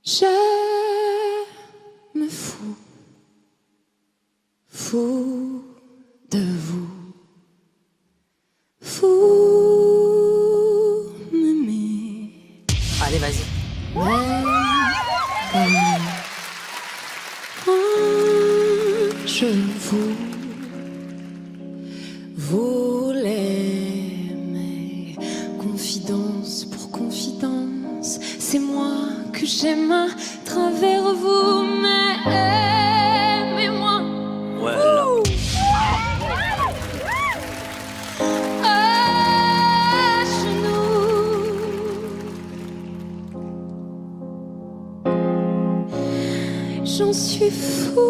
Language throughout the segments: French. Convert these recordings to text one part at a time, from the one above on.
Je me fous de vous. Vous m'aimez. Allez, vas-y. Mais comme je vous l'aimez. Confidence pour confidence, c'est moi que j'aime à travers vous, mais aimez-moi. Ouais, là. À genoux. J'en suis fou.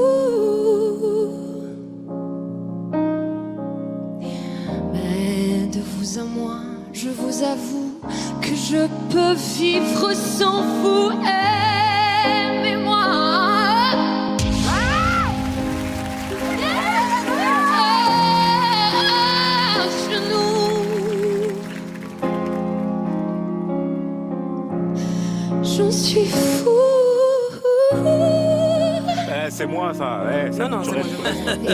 Mais de vous à moi, je vous avoue que je peux vivre sans vous. Aimez-moi. À genoux. J'en suis fou. C'est moi ça. Non, c'est moi.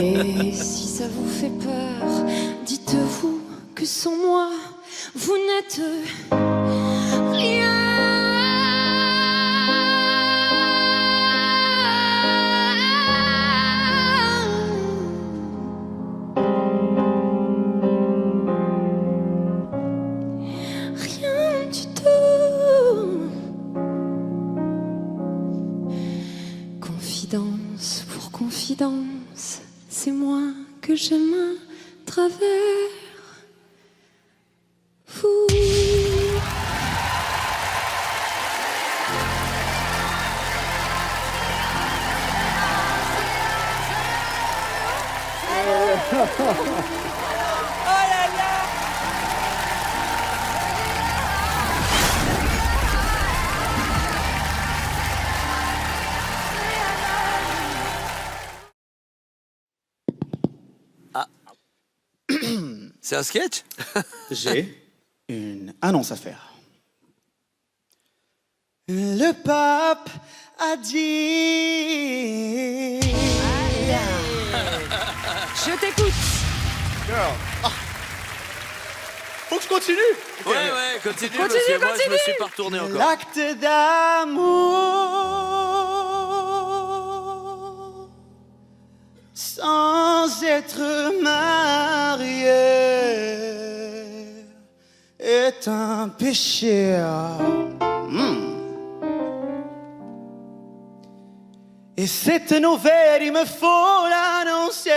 Et si ça vous fait peur, dites-vous que sans moi, vous n'êtes rien. Rien du tout. Confidence pour confidence, c'est moi que j'aime à travers vous. C'est un sketch? J'ai une annonce à faire. Le pape a dit... Je t'écoute. Faut que je continue. Ouais, continue, parce que moi, je me suis pas retourné encore. L'acte d'amour sans être marié est un péché. Et cette nouvelle, il me faut l'annoncer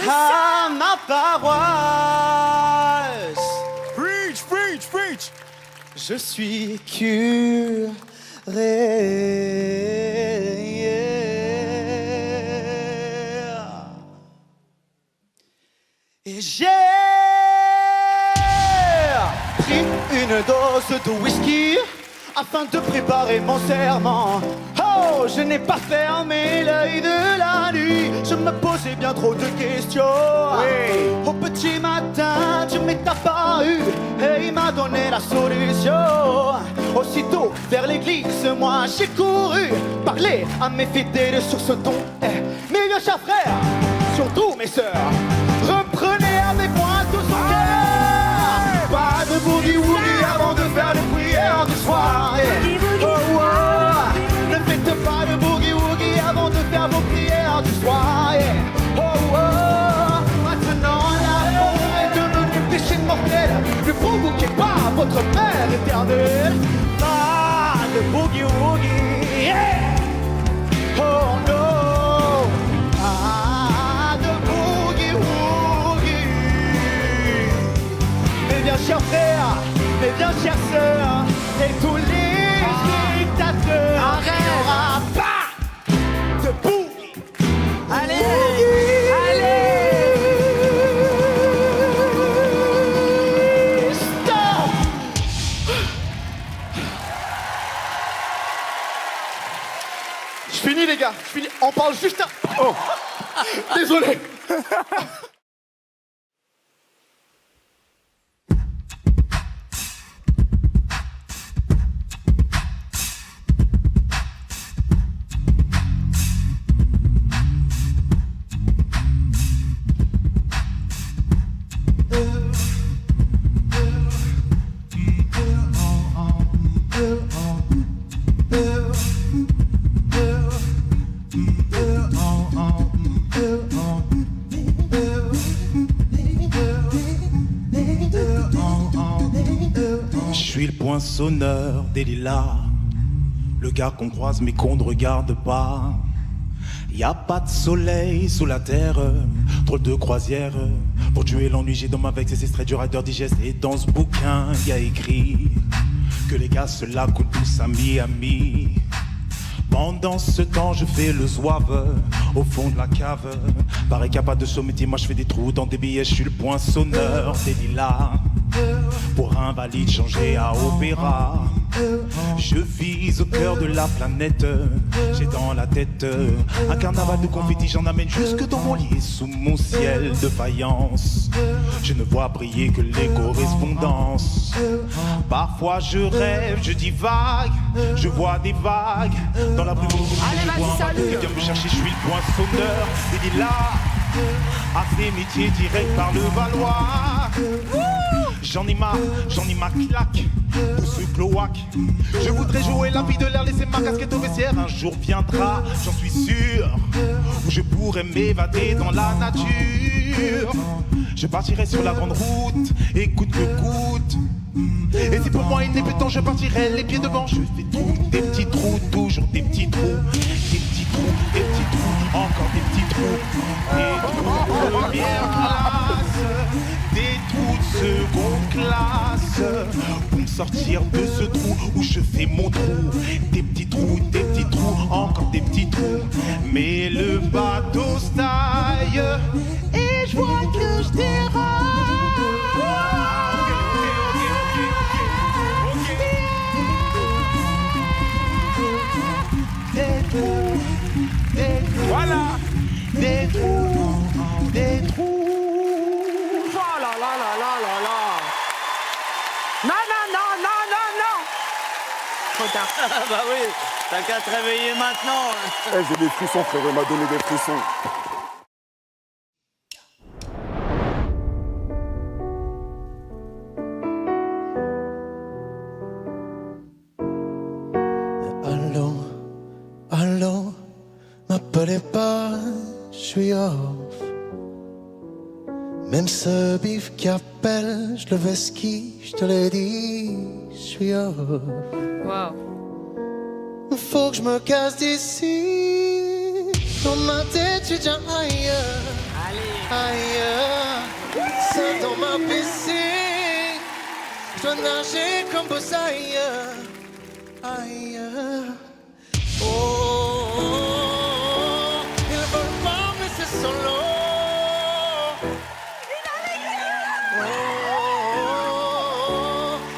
à ma paroisse. Preach, preach, preach. Je suis curé. Et j'ai pris une dose de whisky afin de préparer mon serment. Oh, je n'ai pas fermé l'œil de la nuit. Je me posais bien trop de questions. Au petit matin, tu m'es apparu et il m'a donné la solution. Aussitôt vers l'église, moi j'ai couru parler à mes fidèles sur ce ton. Mes vieux chers frères, surtout mes sœurs, reprenez avec moi tout son cœur. Pas de boogie-woogie avant de faire les prières du soir. Oh, oh. Ne faites pas de boogie-woogie avant de faire vos prières du soir. Oh, oh. Maintenant l'amour est devenu péché mortel. Ne provoquez pas votre Père éternel. Pas de boogie-woogie. Oh no. Pas de boogie-woogie. Mes bien chers frères, mes bien chères sœurs, et tous les spectateurs, il n'y aura pas de boogie. Allez! Stop! Je finis les gars, je finis. On parle juste à... Oh! Désolé! suis le poinçonneur des lilas. Le gars qu'on croise mais qu'on ne regarde pas. Y a pas de soleil sous la terre, drôle de croisière. Pour tuer l'ennui, j'ai dans ma vexe ces extraits du Rider Digest. Et dans ce bouquin, y a écrit que les gars se la coulent tous à Miami. Pendant ce temps, je fais le zouave au fond de la cave. Pareil qu'il n'y a pas de sommetier, moi je fais des trous dans des billets. Je suis le poinçonneur des lilas. Pour invalide changé à opéra. Je vise au cœur de la planète. J'ai dans la tête un carnaval de confettis. J'en amène jusque dans mon lit sous mon ciel de faïence. Je ne vois briller que les correspondances. Parfois je rêve, je divague. Je vois des vagues dans la brume. Allez, vas-y, salut. Viens me chercher, je suis le poinçonneur des lilas. À ces métiers direct par le Valois. J'en ai marre claque pour ce cloaque. Je voudrais jouer la vie de l'air, laisser ma casquette au vestiaire. Un jour viendra, j'en suis sûr, où je pourrais m'évader dans la nature. Je partirai sur la grande route, et coûte que coûte. Et si pour moi il n'est plus temps, je partirai les pieds devant. Je fais des petits trous, toujours des petits trous. Des petits trous, des petits trous, encore des petits trous. Des trous de première classe, des trous de seconde classe. Pour me sortir de ce trou où je fais mon trou. Des petits trous, encore des petits trous. Mais le bateau se taille et je vois que je déraille. Voilà. Des trous. Oh là là là là là là. Non. Trop tard. Ah bah oui, t'as qu'à te réveiller maintenant. Eh, j'ai des frissons, frère, il m'a donné des frissons. Allô, m'appelez pas, je suis off. Même ce bif qui appelle, je le vais ski, je te l'ai dit, je suis off. Wow. Faut que je me casse d'ici. Dans ma tête, je suis déjà ailleurs. Ailleurs. Seul dans ma piscine. Je dois nager comme Buzz ailleurs. Ailleurs. Oh, ils veulent pas me laisser solo. Oh,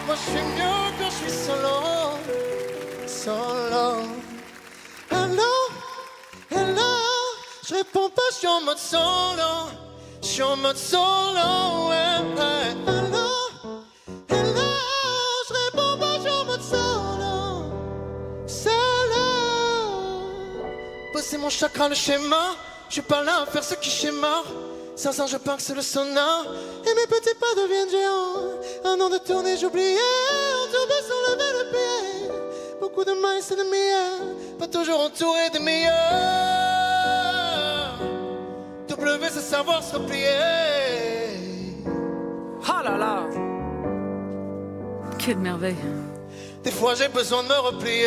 moi je suis mieux quand je suis solo. Hello, je réponds pas, je suis en mode solo. Je suis en mode solo, ouais. Hello, je réponds pas, je suis en mode solo. Bosser mon chakra, le schéma. Je suis pas là à faire ce qui schéma. Sans ça, je pense que c'est le sauna. Et mes petits pas deviennent géants. Un an de tournée, j'oubliais. On tombait sans lever le pied. Beaucoup de mailles, c'est de meilleurs. Pas toujours entouré des meilleurs. W, c'est savoir se replier. Ah là là. Quelle merveille. Des fois, j'ai besoin de me replier.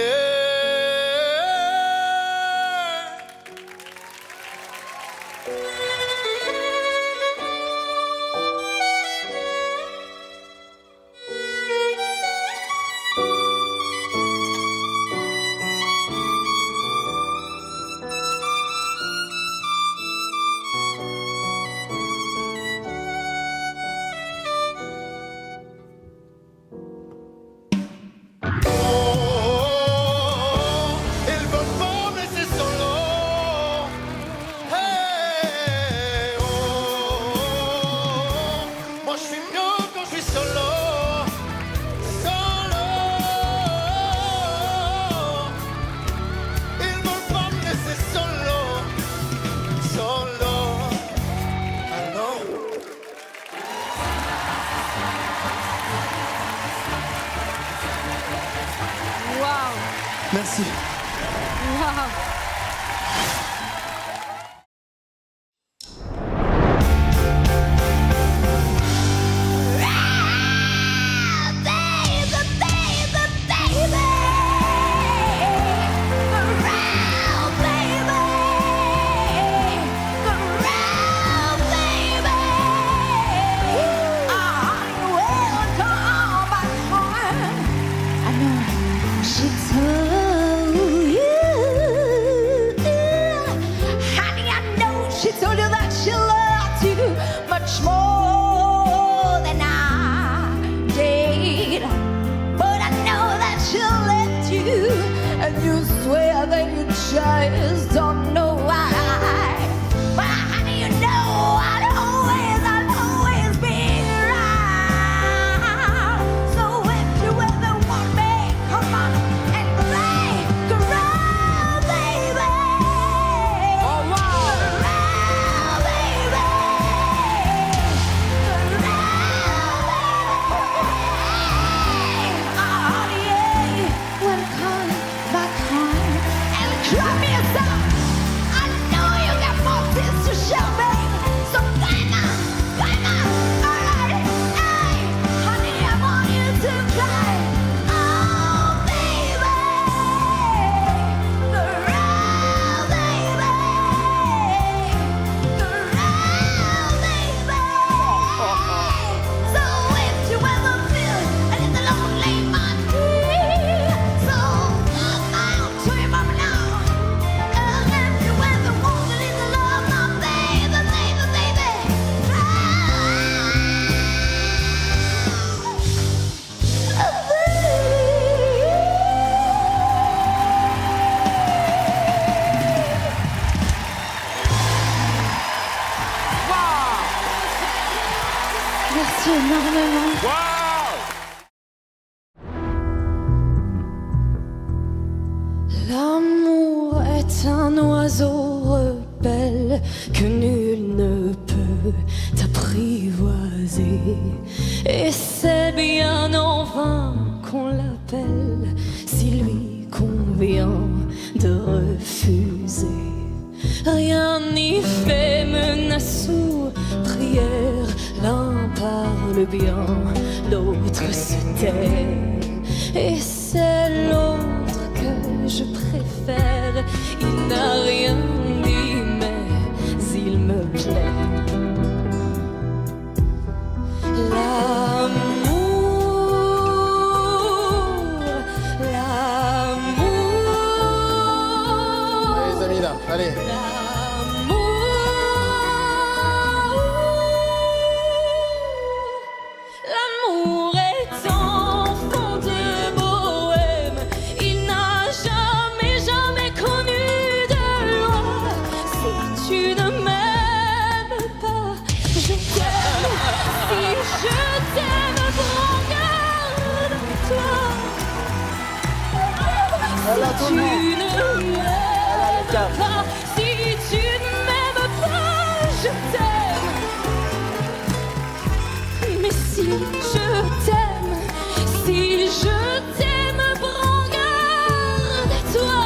Merci. Wow. Baby, Merci énormément. L'amour est un oiseau rebelle que nul ne peut apprivoiser. Et c'est bien en vain qu'on l'appelle si lui convient de refuser. Rien n'y fait, menace ou prière. L'un parle bien, l'autre se tait. Et c'est l'autre que je préfère. Il n'a rien dit, mais il me plaît. L'amour, l'amour. Allez les amis là, allez. L'amour est enfant de bohème. Il n'a jamais, jamais connu de loi. Si tu ne m'aimes pas, je t'aime. Si je t'aime, prends garde à toi. Si tu ne m'aimes pas, si tu ne m'aimes pas, je t'aime. Mais si je t'aime, prends garde à toi.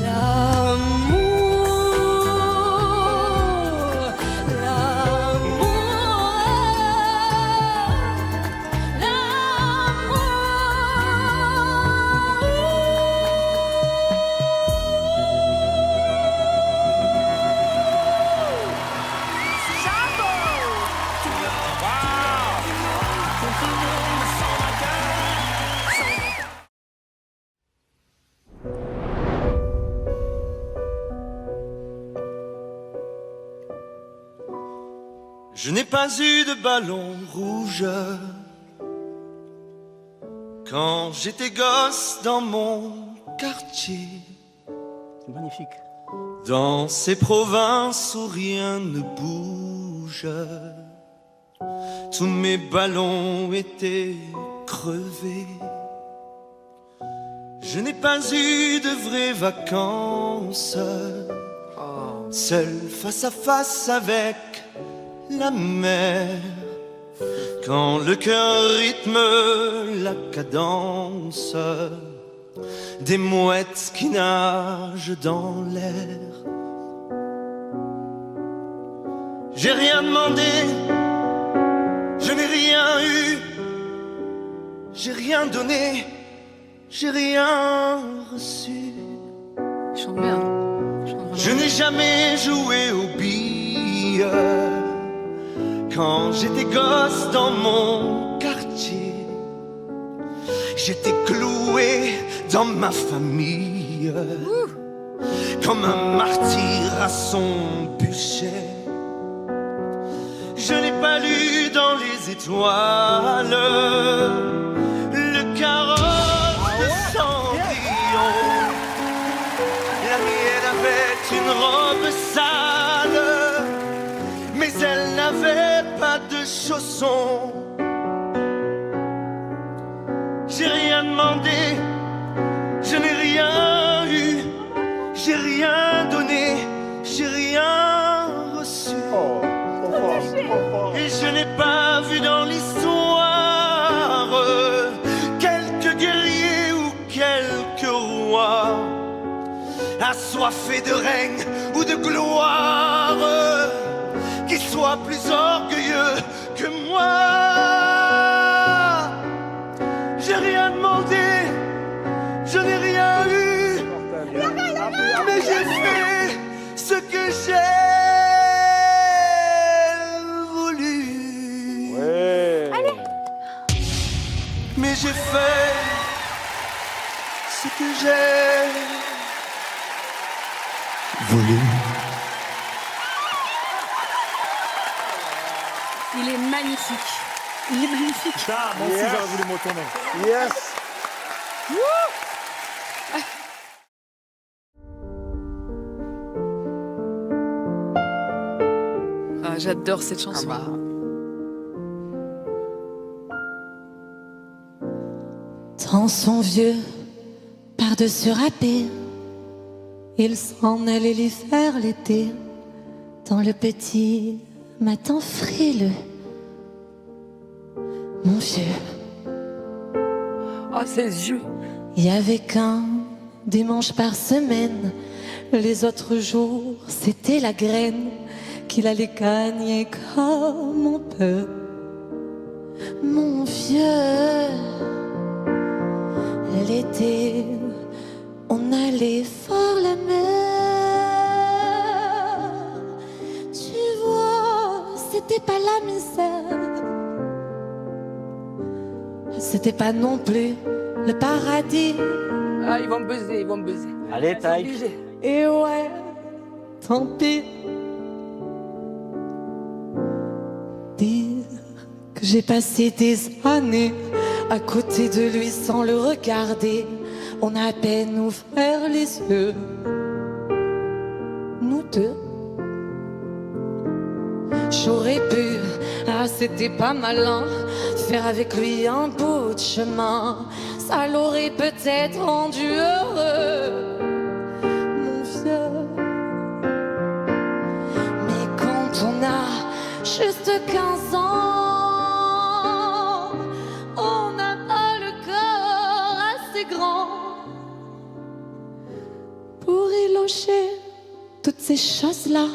L'amour, l'amour, Je n'ai pas eu de ballon rouge quand j'étais gosse dans mon quartier. C'est magnifique. Dans ces provinces où rien ne bouge, tous mes ballons étaient crevés. Je n'ai pas eu de vraies vacances, seul face à face avec la mer. Quand le cœur rythme la cadence des mouettes qui nagent dans l'air. J'ai rien demandé, je n'ai rien eu, j'ai rien donné, j'ai rien reçu. Chante bien. Je n'ai jamais joué aux billes quand j'étais gosse dans mon quartier. J'étais cloué dans ma famille comme un martyr à son bûcher. Je n'ai pas lu dans les étoiles le carrosse de Cendrillon. La mienne avait une robe sale, mais elle n'avait pas de chaussons. J'ai rien demandé, je n'ai rien eu, j'ai rien donné, j'ai rien reçu. Et je n'ai pas vu dans l'histoire quelques guerriers ou quelques rois assoiffés de règne ou de gloire qui soient plus orgueilleux que moi. J'ai rien demandé, je n'ai rien eu, mais j'ai fait ce que j'ai voulu. Mais j'ai fait ce que j'ai voulu. Il est magnifique. Il est magnifique. Ça, moi aussi j'aurais voulu me retourner. Yes. Ah, j'adore cette chanson. Dans son vieux par-dessus râpé, il s'en allait lui faire l'été dans le petit matin frileux. Mon vieux, Oh, ses yeux. il y avait qu'un dimanche par semaine. Les autres jours, c'était la graine qu'il allait gagner comme on peut. Mon vieux, l'été, on allait voir la mer. Tu vois, c'était pas la misère. C'était pas non plus le paradis. Ah, ils vont me buzzer, ils vont me buzzer. Allez, taille. Et ouais, tant pis. Dire que j'ai passé des années à côté de lui sans le regarder. On a à peine ouvert les yeux, nous deux. J'aurais pu, ah c'était pas malin, faire avec lui un bout de chemin. Ça l'aurait peut-être rendu heureux, mon vieux. Mais quand on a juste 15 ans, on n'a pas le corps assez grand pour éloger toutes ces choses-là.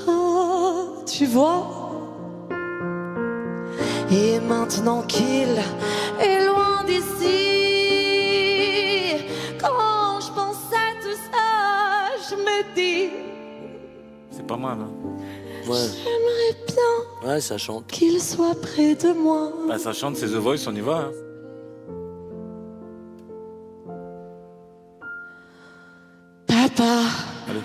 Ah, tu vois. Et maintenant qu'il est loin d'ici, quand je pense à tout ça, je me dis, C'est pas mal, hein. Ouais, j'aimerais bien ouais, ça chante. qu'il soit près de moi. Bah, ça chante, c'est The Voice, on y va. Hein. Papa, Allez.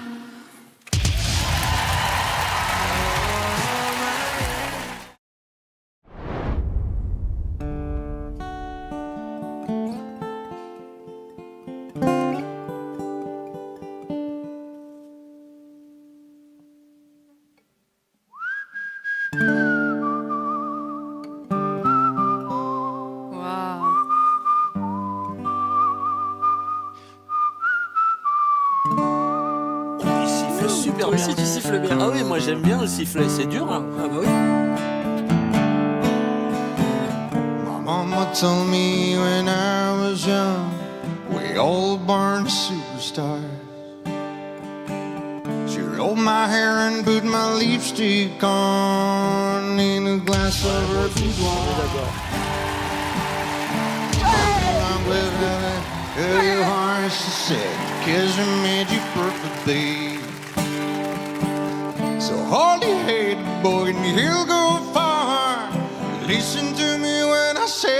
Waouh. Il siffle super Toi bien. aussi, tu siffles bien. Ah oui, moi j'aime bien le sifflet, c'est dur. Hein. Ah bah oui. My mama told me when I was young, we all born superstars. She rolled my hair and put my lipstick on in a glass of her boudoir. Along with her, your heart, she said, 'cause I made you perfect, babe. So hold your head, boy, and you'll go far. Listen to me when I say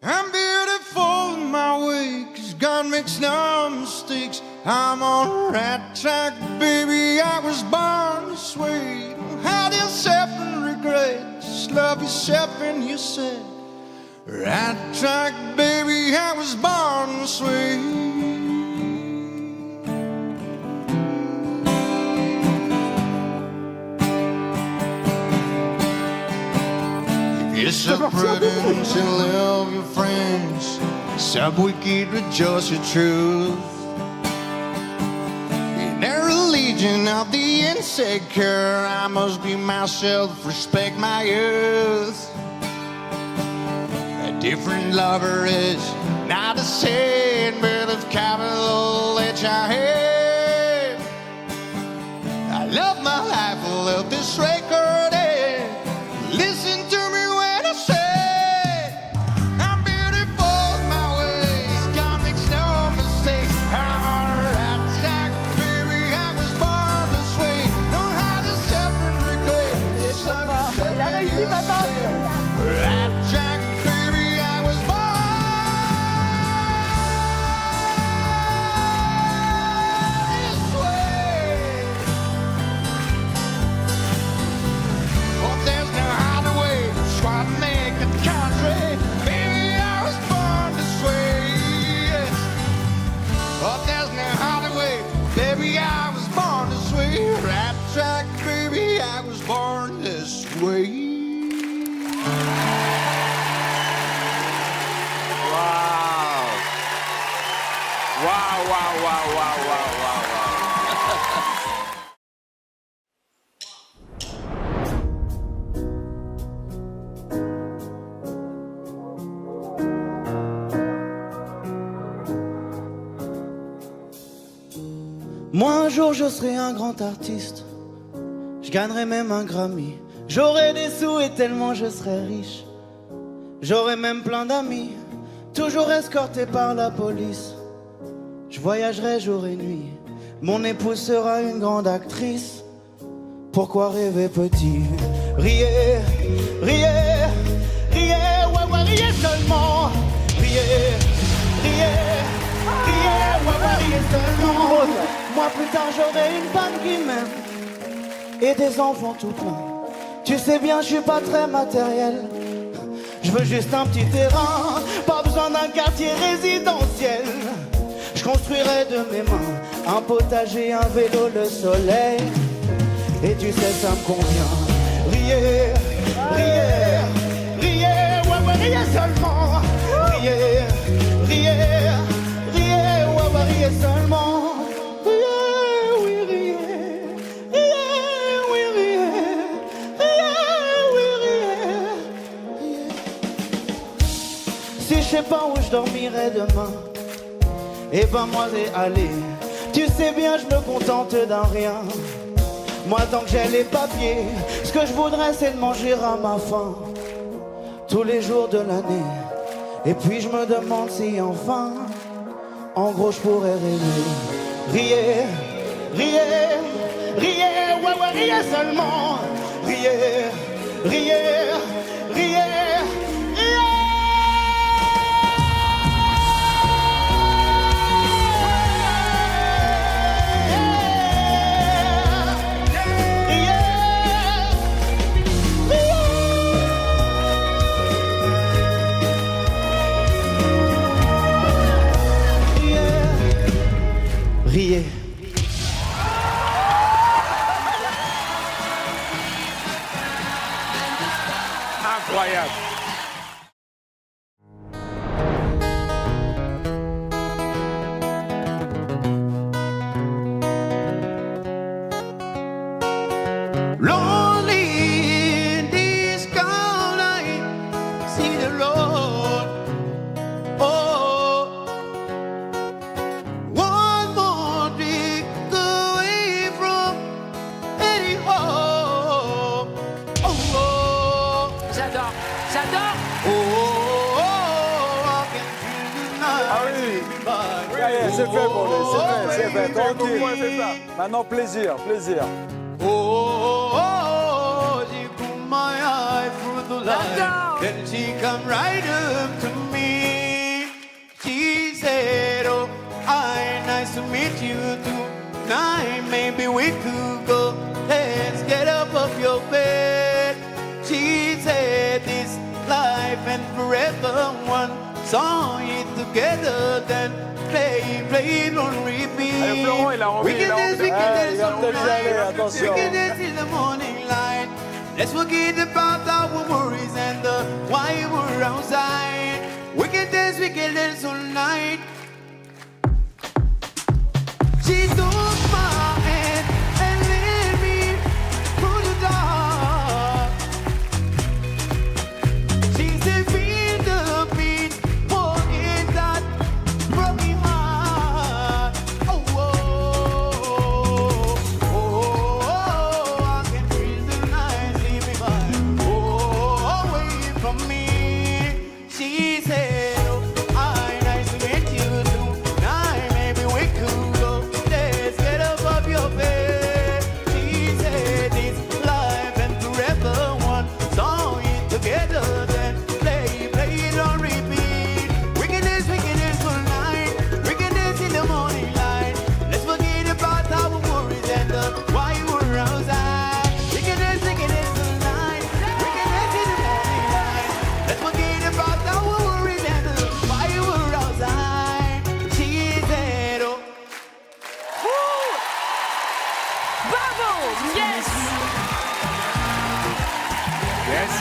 I'm beautiful in my way, 'cause God makes no mistakes. I'm on the right track, baby, I was born this way. Don't hide yourself and regret, just love yourself and you said right track, baby, I was born this way. You're so prudent to love your friends, so wicked with just your truth. In a religion of the insecure, I must be myself, respect my youth. A different lover is not the same, but of capital H-I-M. I love my life, I love this record, and listen to me when I say I'm beautiful in my ways. God makes no mistake. I'm on the right track, baby. I was born this way. Don't hide yourself and regret. It's like Il a réussi, papa. right track, baby. I was born this way. Oh, there's no other way. Baby, I was born this way. Rap track, baby, I was born this way. Waouh. Waouh, waouh, waouh, waouh, waouh, waouh. Moi un jour je serai un grand artiste, je gagnerai même un Grammy. J'aurai des sous et tellement je serai riche. J'aurai même plein d'amis, toujours escortés par la police. Je voyagerai jour et nuit, mon épouse sera une grande actrice. Pourquoi rêver petit? Riez, riez, riez, ouais, ouais, riez seulement. Riez, riez, riez, ouais, ouais, riez seulement. Moi plus tard j'aurai une femme qui m'aime et des enfants tout plein. Tu sais bien je suis pas très matériel. Je veux juste un petit terrain, pas besoin d'un quartier résidentiel. Je construirai de mes mains un potager, un vélo, le soleil. Et tu sais ça me convient. Riez, riez, riez, ouais ouais riez seulement. Riez, riez, riez, ouais ouais riez seulement. Je sais pas où je dormirai demain. Eh ben moi j'ai allé. Tu sais bien je me contente d'un rien. Moi tant que j'ai les papiers, ce que je voudrais c'est de manger à ma faim tous les jours de l'année. Et puis je me demande si enfin en gros je pourrais rêver. Riez, riez, riez, ouais ouais riez seulement. Riez, riez, riez. Riez. Incroyable. Lonely in this cold night, see the road. Oh, one more drink away from any home. Oh, oh, J'adore, j'adore. oh, I can feel the night. Ah oui, c'est fait pour lui, c'est fait, tranquille. Maintenant plaisir, plaisir. Oh, she put my eye through the light. Then she come right up to me. She said, oh, hi, nice to meet you tonight. Maybe we could go. Let's get up off your bed. She said, this life and forever one song it together. Then play it on repeat. Allez, Florent, il a envie, We can dance il va peut-être y aller, all attention. night. We can dance till the morning light. Let's forget about our worries and why we're outside. We can dance all night. She took my hand and led me through the dark. She said, feel the beat, forget that broken heart. Oh, oh, oh, oh, I can feel the night sleeping by. Oh, away from me. She said, oh, hi, nice to meet you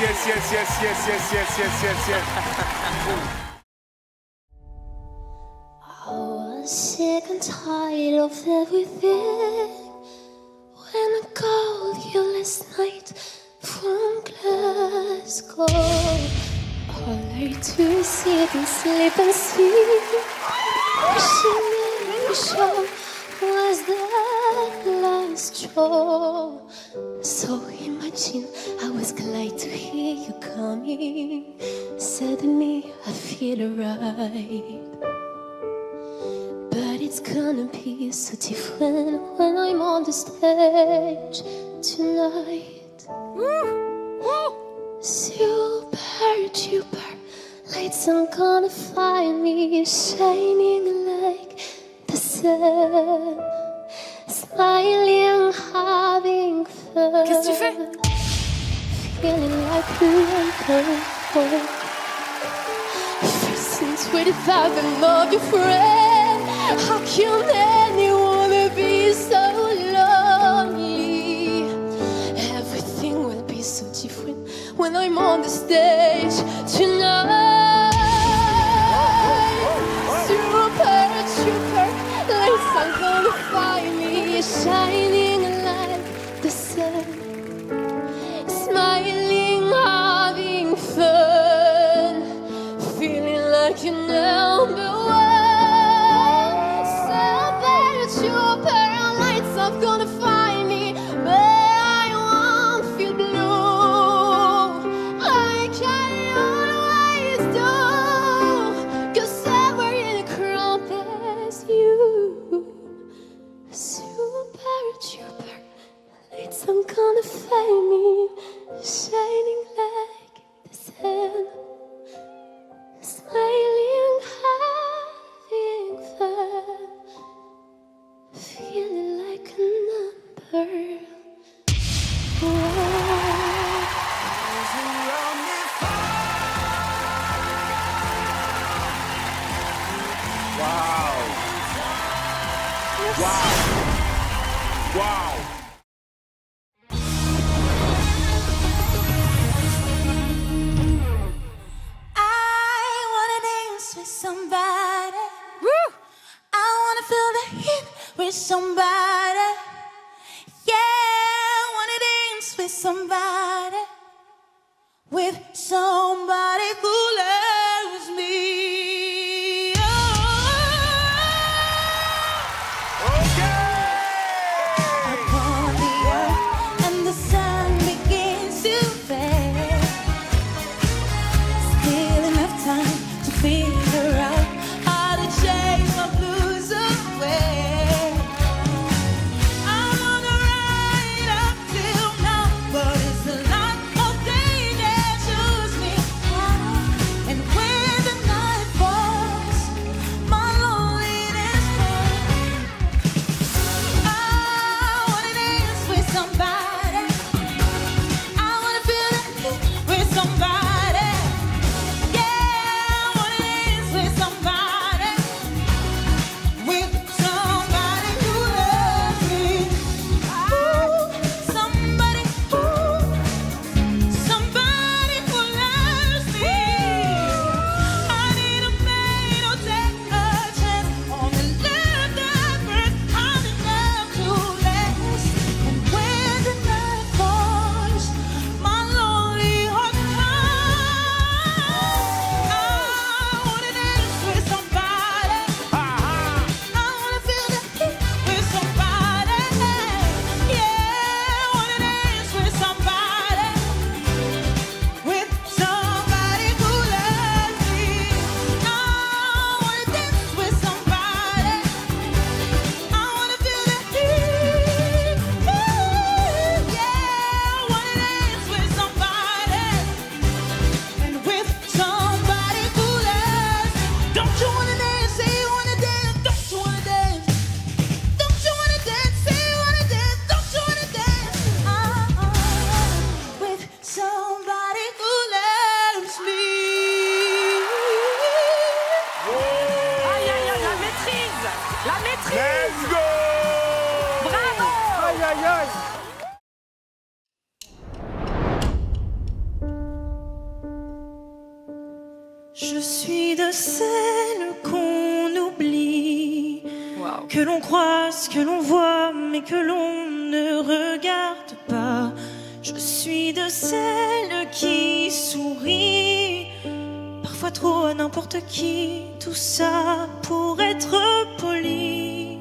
yes. I was sick and tired of everything when I called you last night from Glasgow. All I do is sit and sleep and see. Wishing every show was the last show. So imagine I was glad to hear you coming. Suddenly I feel right. But it's gonna be so different when I'm on the stage tonight. Super lights are gonna find me shining like the sun, smiling, having fun. Qu'est-ce que tu fais? Feeling like a first and 25 of your friend. How can anyone be so lonely? Everything will be so different when I'm on the stage tonight. Super lights are gonna find me shining like the sun, smiling, having fun, feeling like you're number one. Super lights are gonna find me, but I won't feel blue like I always do, 'cause somewhere in the crowd there's you. Super lights are gonna find me shining like the sun, smiling, having fun, feeling like a number one. Wow. I wanna dance with somebody. Woo! I wanna feel the heat with somebody. Yeah, I wanna dance with somebody. With somebody who loves me. Upon the earth and the sun begins to fade. Still enough time to figure out how to chase my blues away. I'm on the ride up till now, but it's a lot of days that choose me. And when the night falls, my loneliness falls. I wanna dance with somebody. I wanna feel the heat with somebody. Yeah, I wanna dance with somebody. With somebody who loves me. Ooh, somebody who loves me. I need a man who'll take a chance on the love that burns hot enough to last. And when the night falls, my lonely heart cries. I wanna dance with somebody. I wanna feel the heat with somebody. Yeah, I wanna dance with somebody. With somebody who loves me. I wanna dance with somebody. I wanna feel the heat. Yeah, I wanna dance with somebody. And with somebody who loves me. Don't you wanna dance? Say you wanna dance. Don't you wanna dance? Don't you wanna dance? Say you wanna dance. Don't you wanna dance? With somebody who loves me. Aïe, aïe, aïe, la maîtrise. La maîtrise. Let's go. Bravo. Aïe, aïe, aïe. celles qu'on oublie, Waouh. que l'on croise, que l'on voit, mais que l'on ne regarde pas. Je suis de celles qui sourient, parfois trop à n'importe qui, tout ça pour être poli.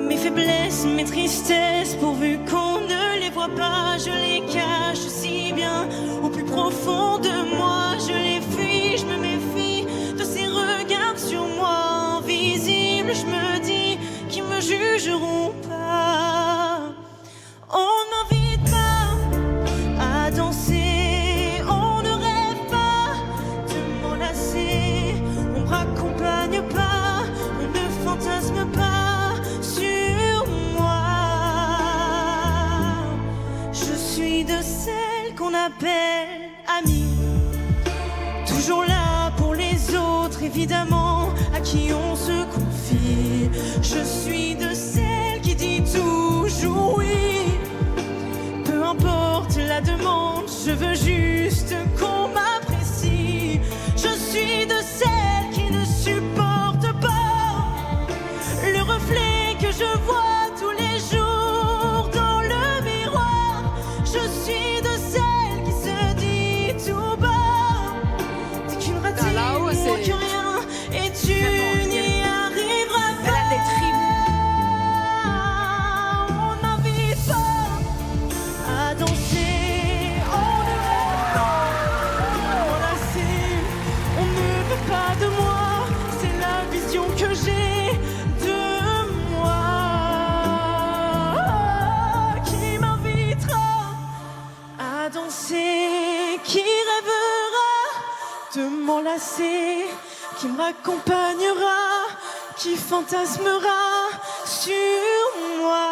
Mes faiblesses, mes tristesses, pourvu qu'on ne les voit pas, je les cache si bien au plus profond de moi. Je les fuis, je me méfie de ces regards sur moi invisibles. Je me dis qu'ils me jugeront pas. On n'invite pas à danser, on ne rêve pas de m'enlacer, on me raccompagne pas, on ne fantasme pas sur moi. Je suis de celles qu'on appelle amies, toujours là pour les autres, évidemment, à qui on se confie. Je suis de celles qui dit toujours oui, peu importe la demande, je veux juste qu'on m'apprécie. Je suis de celles qui ne supportent pas le reflet que je vois tous les jours dans le miroir. Je suis de celles qui se dit tout bas, t'es qu'une ratine, là-haut, moins c'est- que rien, et tu n'y arriveras pas. Elle a des tripes. On n'invite pas à danser, on ne rêve pas de m'enlacer, on ne veut pas de moi, c'est la vision que j'ai de moi. Qui m'invitera à danser, qui rêvera de m'enlacer, qui me raccompagnera, qui fantasmera sur moi.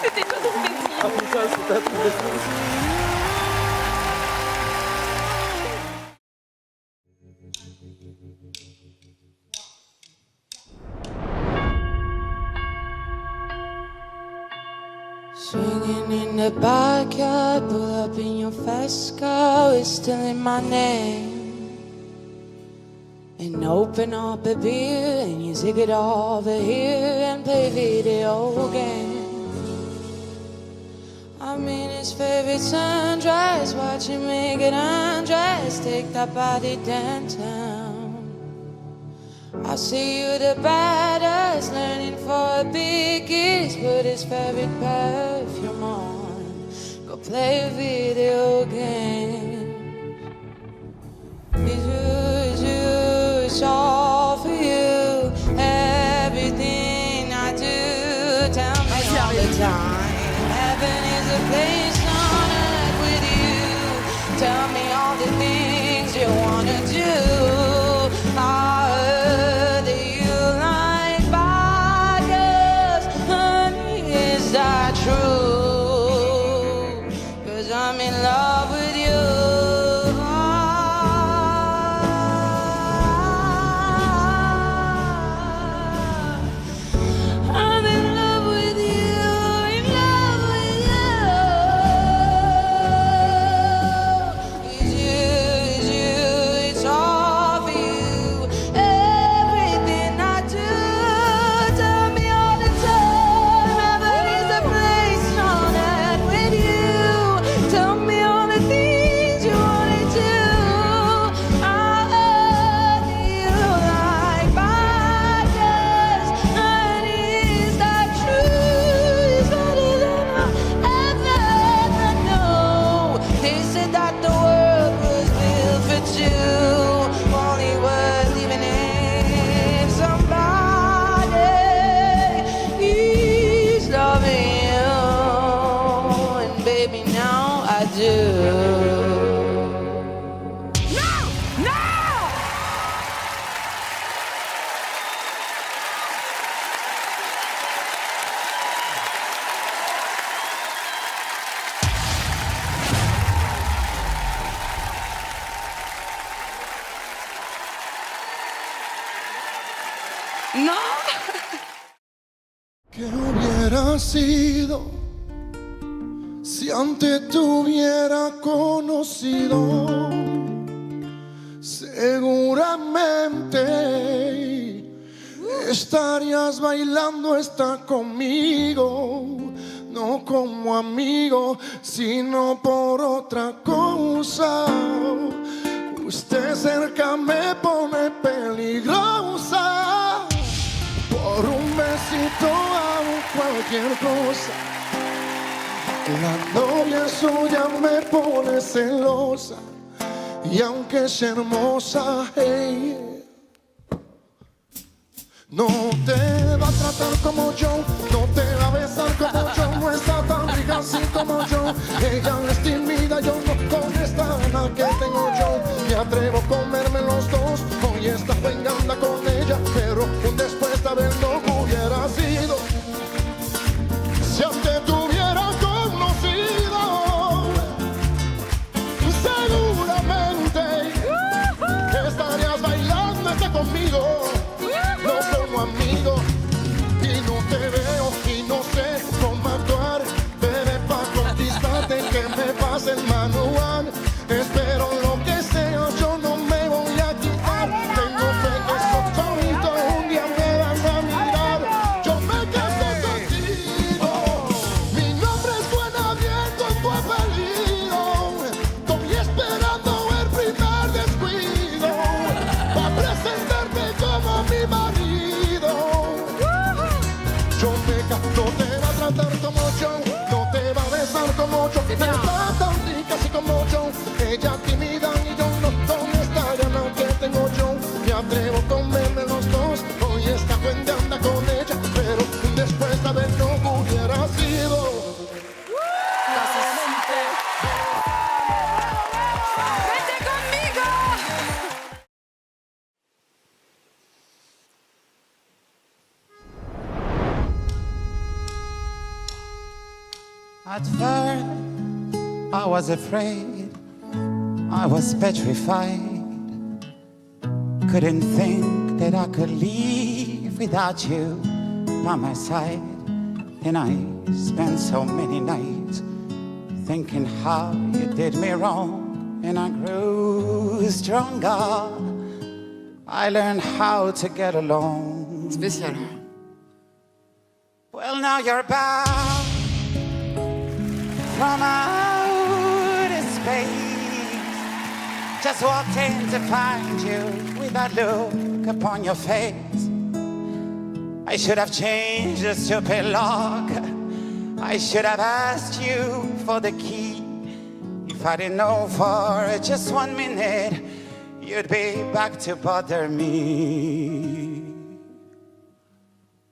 C'était tout ton plaisir. Swinging in the backyard, pull up in your fast car, whistling my name. And open up a beer and you take it over here and play video games. I'm in his favorite sundress, watch him make it undress, take that body downtown. I see you the baddest, learning for a big kiss, put his favorite perfume on, go play a video game. It's you, it's all for you, everything I do, tell me all the time. Heaven is a place on earth with you, tell me all the things you wanna do. I heard that you like vodkas, honey, is that true? 'Cause I'm in love with you. Non. ¿Qué hubiera sido si antes te hubiera conocido? Seguramente estarías bailando esta conmigo, no como amigo, sino por otra cosa. Usted cerca me pone peligrosa. Por un besito hago cualquier cosa. La novia suya me pone celosa. Y aunque es hermosa, hey, no te va a tratar como yo, no te va a besar como yo, no está tan rica así como yo. Ella es tímida, yo no, con esta gana que tengo yo me atrevo a comerme los dos. Hoy esta buena anda con ella, pero un después de haberlo hubiera sido si antes te hubiera conocido. Seguramente estarías bailando conmigo, no como amigo, y no te veo y no sé cómo actuar. Bebé, pa' conquistarte que me pase el manual. Espero lo que sea, yo no me voy a quitar. Tengo fe que esos solitos un día me van a mirar. Yo me quedo contigo, mi nombre suena bien con tu apellido. Estoy esperando el primer descuido para presentarte como mi marido. Yo me no te va a tratar como yo, no te va a besar como yo, te trata tan rica así como yo. Ella tímida y yo no, ¿dónde está gana que tengo yo? Me atrevo a comerme los dos, hoy esta cuenta anda con ella, pero después de haberlo hubiera sido. Vete conmigo. At first, I was afraid, I was petrified. Couldn't think that I could live without you by my side. And I spent so many nights thinking how you did me wrong. And I grew stronger, I learned how to get along. Spécial. Well, now you're back from outer space. Just walked in to find you with that look upon your face. I should have changed the stupid lock. I should have asked you for the key. If I didn't know for just 1 minute you'd be back to bother me.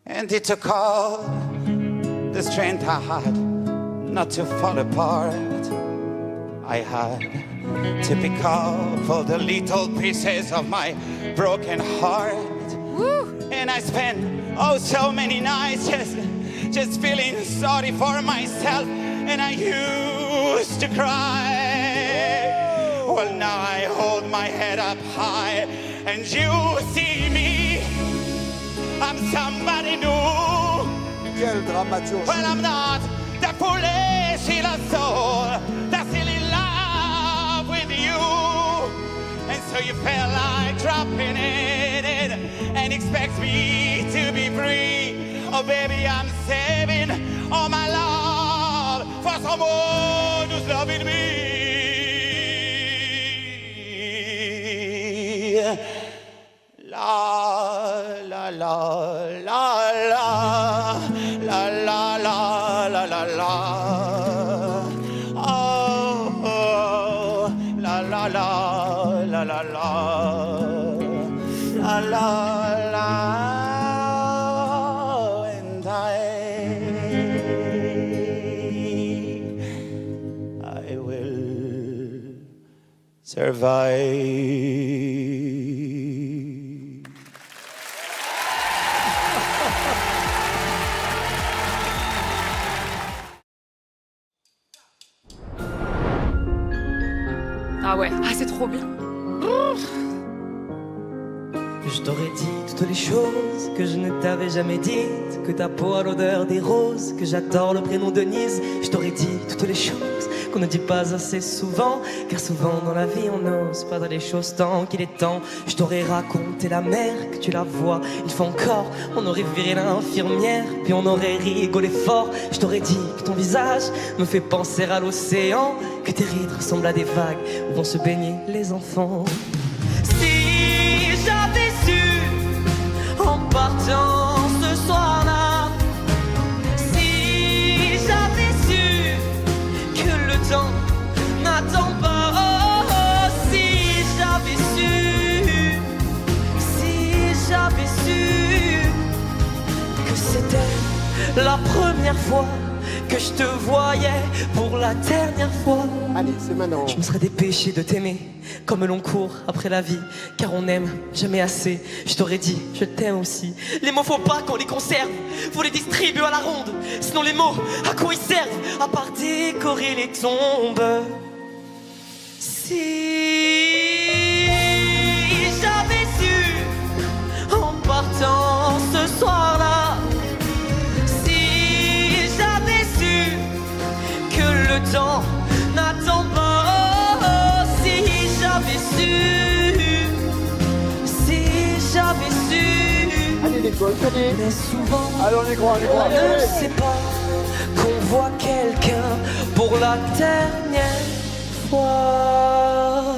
And it took all the strength I had not to fall apart. I had to pick up all the little pieces of my broken heart. Woo. And I spent so many nights just feeling sorry for myself. And I used to cry. Well, now I hold my head up high and you see me, I'm somebody new. Quelle dramaturgie. Well, I'm not the foolish soul that's still in love with you. And so you felt like dropping it and expect me to be free. Oh, baby, I'm saving all my love for someone who's loving me. La la la la la la la la la la la. Oh, la la la la la la la la la. And I will survive. Ah ouais, ah c'est trop bien. que je t'aurais dit toutes les choses que je ne t'avais jamais dites, que ta peau a l'odeur des roses, que j'adore le prénom Denise. Je t'aurais dit toutes les choses qu'on ne dit pas assez souvent, car souvent dans la vie on n'ose pas dire les choses tant qu'il est temps. Je t'aurais raconté la mer, que tu la vois une fois encore, on aurait viré l'infirmière, puis on aurait rigolé fort. Je t'aurais dit que ton visage me fait penser à l'océan, que tes rides ressemblent à des vagues où vont se baigner les enfants. Si j'avais su en partant ce soir-là, si j'avais su que le temps n'attend pas, oh, si j'avais su que c'était la première fois que je te voyais pour la dernière fois. Allez, c'est maintenant. Je me serais dépêché de t'aimer comme l'on court après la vie, car on n'aime jamais assez. Je t'aurais dit, je t'aime aussi. Les mots faut pas qu'on les conserve, faut les distribuer à la ronde. Sinon les mots, à quoi ils servent à part décorer les tombes? Si j'avais su en partant ce soir-là, si j'avais su que le temps n'attend pas, oh, oh, si j'avais su, Allez, l'école, allez. mais souvent Allez, on y croit, on y croit. on ne sait pas qu'on voit quelqu'un pour la dernière fois.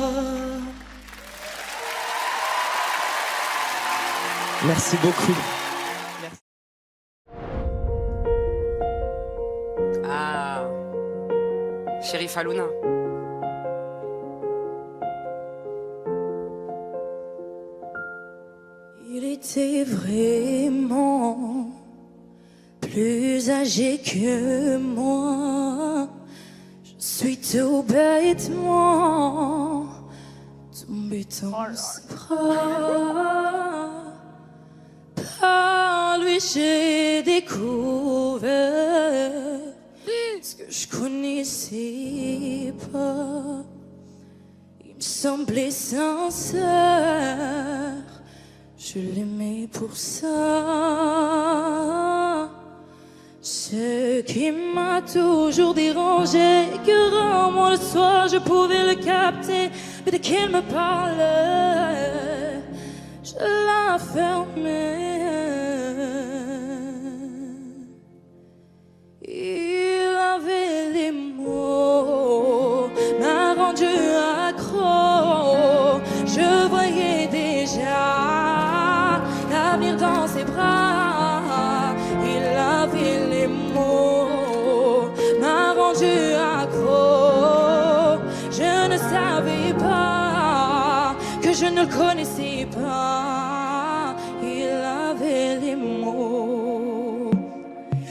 Merci beaucoup. Ah, Chérif Alouna. Il était vraiment plus âgé que moi. Je suis tout bêtement tombé dans ses bras. Par lui, j'ai découvert ce que je connaissais pas. Il me semblait sincère. Je l'aimais pour ça. Ce qui m'a toujours dérangé, que rarement le soir je pouvais le capter, mais dès qu'il me parlait, je la fermais. Il avait les mots, m'a rendu accro. Je voyais déjà l'avenir dans ses bras. Il avait les mots, m'a rendu accro. Je ne savais pas que je ne le connaissais pas. Il avait les mots.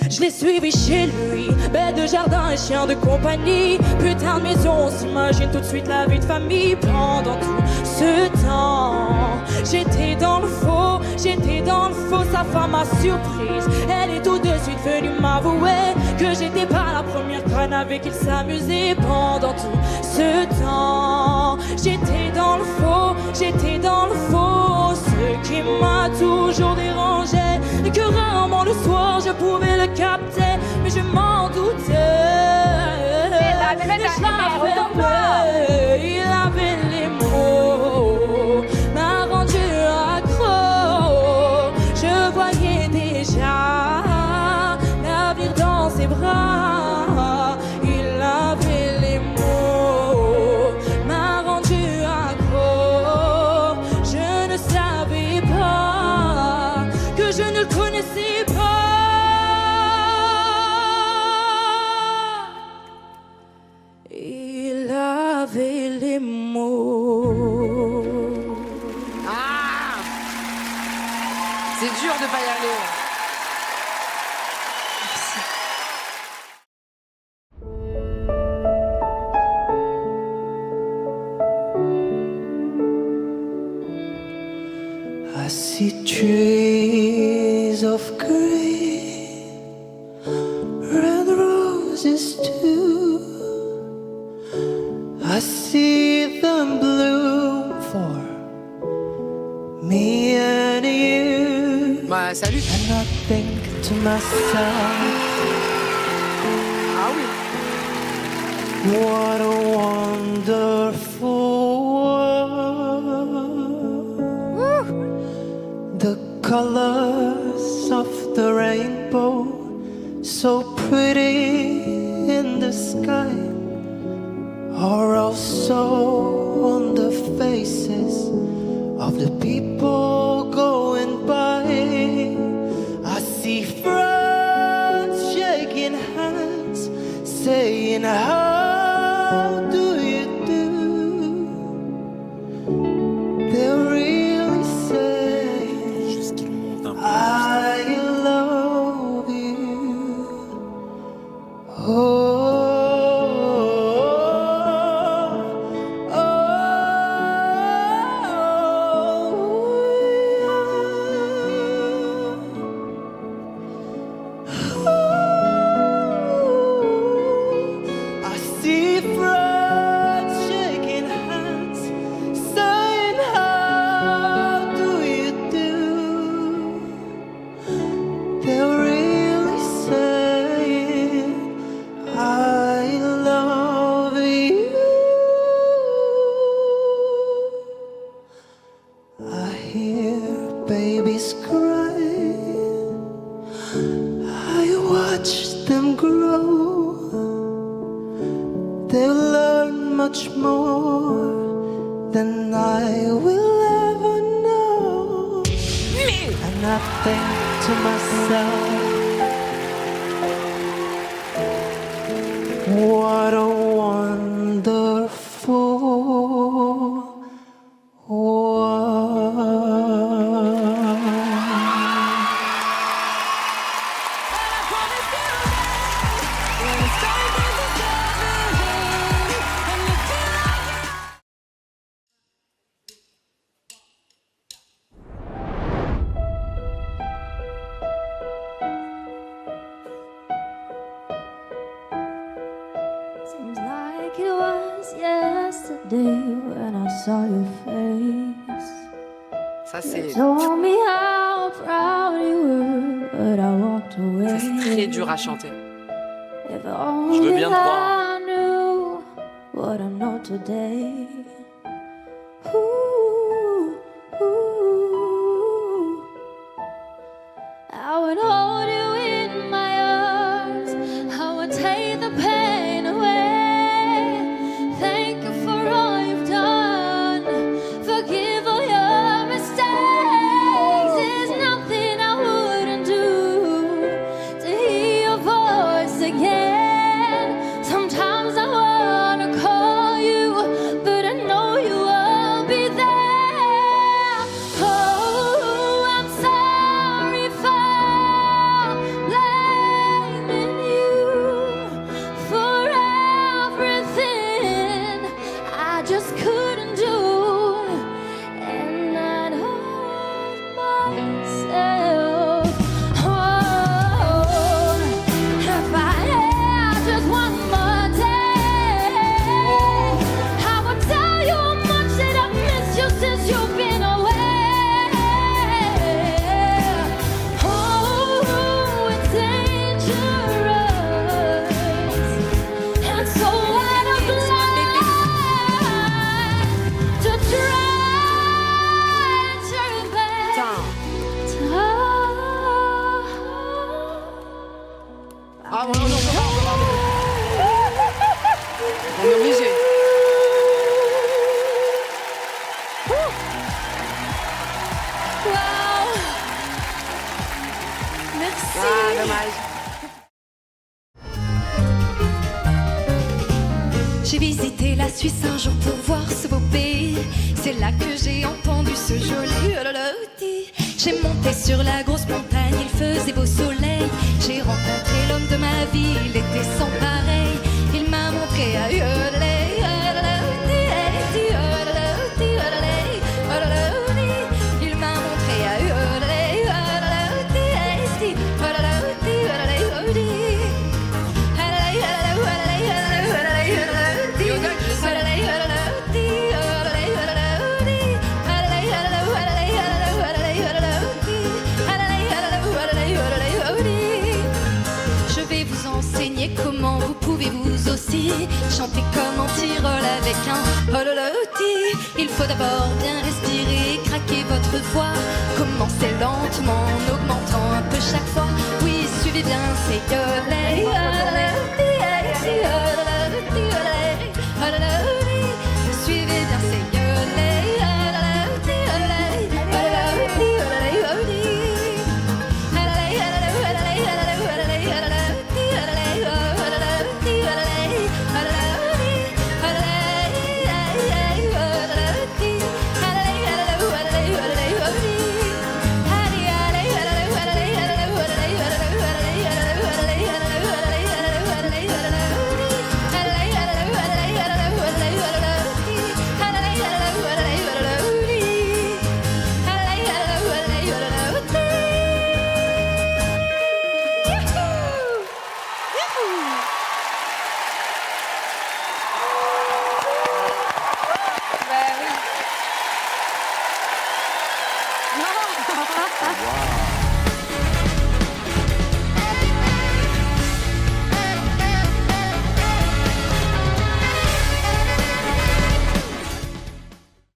Je l'ai suivi chez lui, bête de jardin et chien de compagnie. Putain de maison, on s'imagine tout de suite la vie de famille. Pendant tout ce temps, j'étais dans le faux, sa femme a surprise. Elle est tout de suite venue m'avouer que j'étais pas la première conne avec qui il s'amusait. Pendant tout ce temps, j'étais dans le faux, ce qui m'a toujours dérangé, et que rarement le soir je pouvais le capter, mais je m'en doutais. Il avait les mots, m'a rendu accro. Je voyais déjà l'avenir dans ses bras. Il avait les mots, m'a rendu accro. Je ne savais pas que je ne le connaissais pas. Il avait les mots. Ah, c'est dur de pas y aller. I see trees of green, red roses too. I see them bloom for me and Bah, salut. And I think to myself, Ah oui. what a wonderful world. The colors of the rainbow, so pretty in the sky, are also on the faces of the people going by. I see friends shaking hands, saying, how do you do? They're really saying, I love you. Oh. Babies cry, I watch them grow. They'll learn much more than I will ever know. And I think to myself, what a wonderful world. Seems like it was yesterday when I saw your face. Ça, c'est Told me how proud you were, but I walked away. très dur à chanter. If Je veux only bien te croire. I knew what I know today. Ooh, ooh. I would hold you in my arms. I would take the pain away. Thank you for all you've done. Forgive all your mistakes. There's nothing I wouldn't do to hear your voice again. Sometimes I wanna call you, but I know you won't be there. Oh, I'm sorry for blaming you for everything I just couldn't do, and I'd hold myself. Oh, if I had just one more day, I would tell you how much that I miss you since you've been away. Oh, it's dangerous and so out of line to try and turn back Putain. time. Ah, ouais, non, on est obligé. Wow. Merci. Ah, dommage. J'ai visité la Suisse un jour pour voir ce beau pays. C'est là que j'ai entendu ce joli hololoti. J'ai monté sur la grosse montagne, il faisait beau soleil. J'ai rencontré l'homme de ma vie, il était sans pareil. Il m'a montré à hurler, hololoti, hololoti, hololoti, hololoti. Il m'a montré à hurler, hololoti, hololoti, hololoti. chanter comme en Tyrol avec un hololoti. Il faut d'abord bien respirer, craquer votre voix. Commencez lentement en augmentant un peu chaque fois. Oui, suivez bien ces yolets. Suivez bien ces